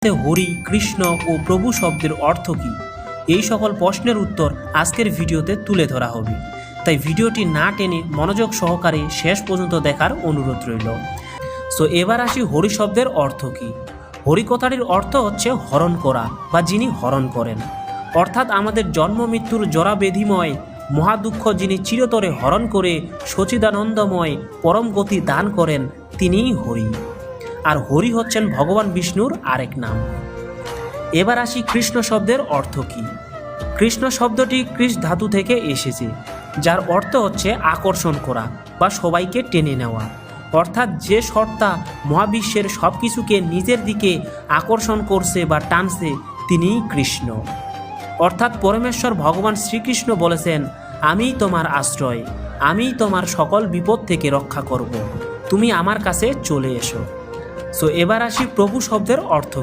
হরি, কৃষ্ণ ও প্রভু শব্দের অর্থ কী, এই সকল প্রশ্নের উত্তর আজকের ভিডিওতে তুলে ধরা হবে। তাই ভিডিওটি না টেনে মনোযোগ সহকারে শেষ পর্যন্ত দেখার অনুরোধ রইল। সো এবার আসি হরি শব্দের অর্থ কী। হরি কথাটির অর্থ হচ্ছে হরণ করা বা যিনি হরণ করেন, অর্থাৎ আমাদের জন্ম মৃত্যুর জরাবেধিময় মহাদুঃখ যিনি চিরতরে হরণ করে সচিদানন্দময় পরম গতি দান করেন, তিনিই হরি। আর হরি হচ্ছেন ভগবান বিষ্ণুর আরেক নাম। এবার আসি কৃষ্ণ শব্দের অর্থ কী। কৃষ্ণ শব্দটি কৃষ ধাতু থেকে এসেছে, যার অর্থ হচ্ছে আকর্ষণ করা বা সবাইকে টেনে নেওয়া, অর্থাৎ যে সত্তা মহাবিশ্বের সব কিছুকে নিজের দিকে আকর্ষণ করছে বা টানছে, তিনিই কৃষ্ণ। অর্থাৎ পরমেশ্বর ভগবান শ্রীকৃষ্ণ বলেছেন, আমিই তোমার আশ্রয়, আমিই তোমার সকল বিপদ থেকে রক্ষা করব, তুমি আমার কাছে চলে এসো। সো এবার আসি প্রভু শব্দের অর্থ